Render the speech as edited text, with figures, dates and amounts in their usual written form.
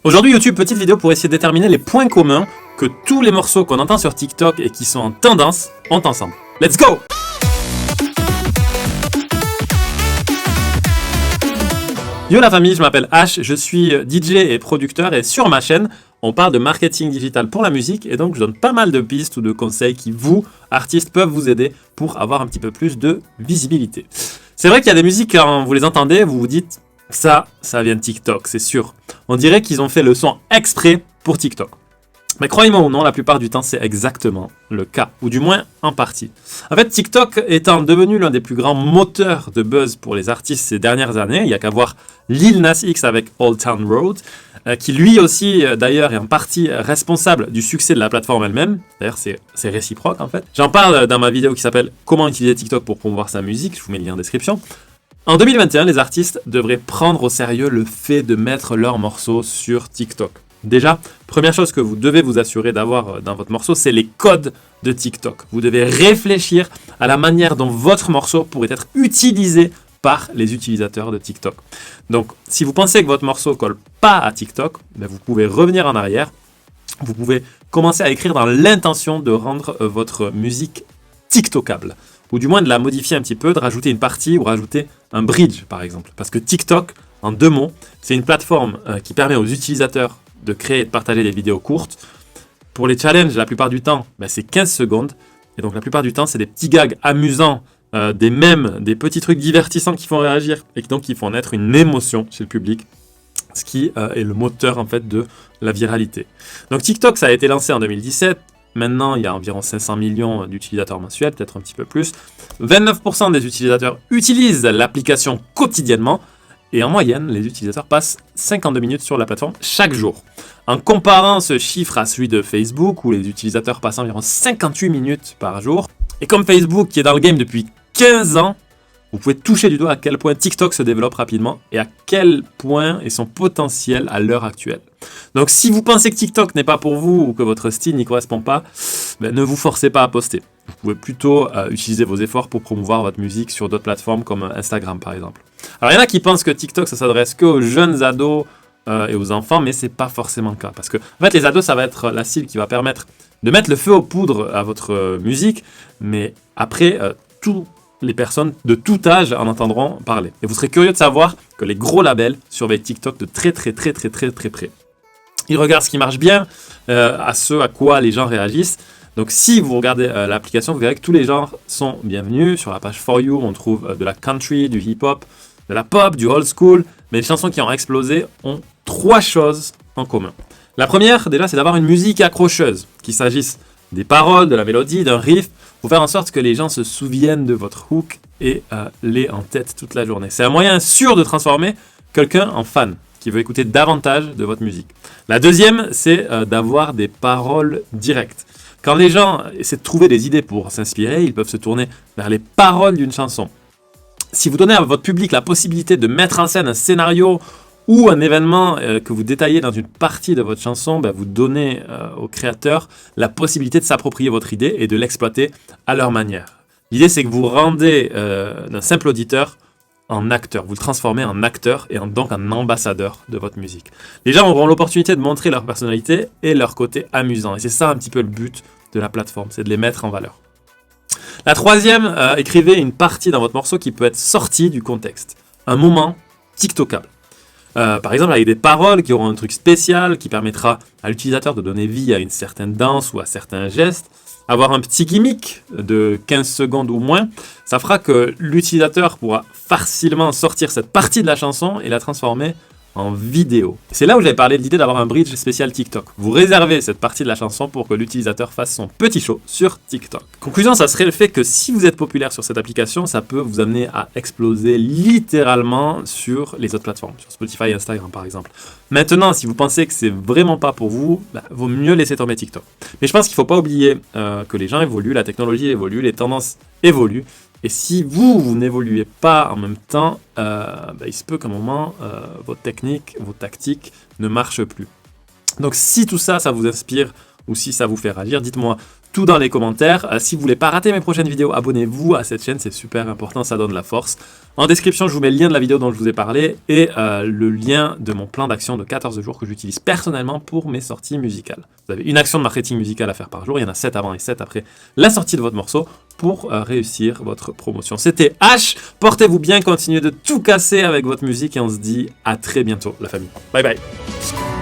Aujourd'hui, YouTube, petite vidéo pour essayer de déterminer les points communs que tous les morceaux qu'on entend sur TikTok et qui sont en tendance ont ensemble. Let's go! Yo la famille, je m'appelle H, je suis DJ et producteur et sur ma chaîne, on parle de marketing digital pour la musique et donc je donne pas mal de pistes ou de conseils qui vous, artistes, peuvent vous aider pour avoir un petit peu plus de visibilité. C'est vrai qu'il y a des musiques, quand vous les entendez, vous vous dites ça vient de TikTok, c'est sûr. On dirait qu'ils ont fait le son exprès pour TikTok. Mais croyez-moi ou non, la plupart du temps, c'est exactement le cas, ou du moins en partie. En fait, TikTok étant devenu l'un des plus grands moteurs de buzz pour les artistes ces dernières années, il n'y a qu'à voir Lil Nas X avec Old Town Road, qui lui aussi, d'ailleurs, est en partie responsable du succès de la plateforme elle-même. D'ailleurs, c'est réciproque en fait. J'en parle dans ma vidéo qui s'appelle « Comment utiliser TikTok pour promouvoir sa musique », je vous mets le lien en description. En 2021, les artistes devraient prendre au sérieux le fait de mettre leurs morceaux sur TikTok. Déjà, première chose que vous devez vous assurer d'avoir dans votre morceau, c'est les codes de TikTok. Vous devez réfléchir à la manière dont votre morceau pourrait être utilisé par les utilisateurs de TikTok. Donc, si vous pensez que votre morceau ne colle pas à TikTok, vous pouvez revenir en arrière. Vous pouvez commencer à écrire dans l'intention de rendre votre musique TikTokable. Ou du moins de la modifier un petit peu, de rajouter une partie ou rajouter un bridge par exemple. Parce que TikTok, en 2 mots, c'est une plateforme qui permet aux utilisateurs de créer et de partager des vidéos courtes. Pour les challenges, la plupart du temps, c'est 15 secondes. Et donc la plupart du temps, c'est des petits gags amusants, des mèmes, des petits trucs divertissants qui font réagir et donc qui font naître une émotion chez le public. Ce qui est le moteur en fait de la viralité. Donc TikTok, ça a été lancé en 2017. Maintenant, il y a environ 500 millions d'utilisateurs mensuels, peut-être un petit peu plus. 29% des utilisateurs utilisent l'application quotidiennement. Et en moyenne, les utilisateurs passent 52 minutes sur la plateforme chaque jour. En comparant ce chiffre à celui de Facebook, où les utilisateurs passent environ 58 minutes par jour. Et comme Facebook, qui est dans le game depuis 15 ans, vous pouvez toucher du doigt à quel point TikTok se développe rapidement et à quel point est son potentiel à l'heure actuelle. Donc si vous pensez que TikTok n'est pas pour vous ou que votre style n'y correspond pas, ne vous forcez pas à poster. Vous pouvez plutôt utiliser vos efforts pour promouvoir votre musique sur d'autres plateformes comme Instagram par exemple. Alors il y en a qui pensent que TikTok ça s'adresse qu'aux jeunes ados et aux enfants, mais c'est pas forcément le cas. Parce que en fait les ados ça va être la cible qui va permettre de mettre le feu aux poudres à votre musique, mais après tout les personnes de tout âge en entendront parler. Et vous serez curieux de savoir que les gros labels surveillent TikTok de très près. Ils regardent ce qui marche bien, à ce à quoi les gens réagissent. Donc si vous regardez l'application, vous verrez que tous les genres sont bienvenus. Sur la page For You, on trouve de la country, du hip-hop, de la pop, du old school. Mais les chansons qui ont explosé ont 3 choses en commun. La première, déjà, c'est d'avoir une musique accrocheuse, qu'il s'agisse des paroles, de la mélodie, d'un riff, pour faire en sorte que les gens se souviennent de votre hook et l'aient en tête toute la journée. C'est un moyen sûr de transformer quelqu'un en fan, qui veut écouter davantage de votre musique. La deuxième, c'est d'avoir des paroles directes. Quand les gens essaient de trouver des idées pour s'inspirer, ils peuvent se tourner vers les paroles d'une chanson. Si vous donnez à votre public la possibilité de mettre en scène un scénario ou un événement que vous détaillez dans une partie de votre chanson, vous donnez aux créateurs la possibilité de s'approprier votre idée et de l'exploiter à leur manière. L'idée, c'est que vous rendez d'un simple auditeur en acteur. Vous le transformez en acteur et donc en ambassadeur de votre musique. Les gens auront l'opportunité de montrer leur personnalité et leur côté amusant. Et c'est ça un petit peu le but de la plateforme, c'est de les mettre en valeur. La troisième, écrivez une partie dans votre morceau qui peut être sortie du contexte. Un moment TikTokable. Par exemple, avec des paroles qui auront un truc spécial qui permettra à l'utilisateur de donner vie à une certaine danse ou à certains gestes. Avoir un petit gimmick de 15 secondes ou moins, ça fera que l'utilisateur pourra facilement sortir cette partie de la chanson et la transformer en vidéo. C'est là où j'avais parlé de l'idée d'avoir un bridge spécial TikTok. Vous réservez cette partie de la chanson pour que l'utilisateur fasse son petit show sur TikTok. Conclusion, ça serait le fait que si vous êtes populaire sur cette application, ça peut vous amener à exploser littéralement sur les autres plateformes, sur Spotify et Instagram par exemple. Maintenant, si vous pensez que c'est vraiment pas pour vous, vaut mieux laisser tomber TikTok. Mais je pense qu'il ne faut pas oublier que les gens évoluent, la technologie évolue, les tendances évoluent. Et si vous n'évoluez pas en même temps, il se peut qu'à un moment, votre technique, vos tactiques ne marchent plus. Donc si tout ça, ça vous inspire ou si ça vous fait réagir, dites-moi tout dans les commentaires. Si vous voulez pas rater mes prochaines vidéos, abonnez-vous à cette chaîne, c'est super important, ça donne la force. En description, je vous mets le lien de la vidéo dont je vous ai parlé et le lien de mon plan d'action de 14 jours que j'utilise personnellement pour mes sorties musicales. Vous avez une action de marketing musical à faire par jour, il y en a 7 avant et 7 après la sortie de votre morceau pour réussir votre promotion. C'était H, portez-vous bien, continuez de tout casser avec votre musique et on se dit à très bientôt la famille. Bye bye.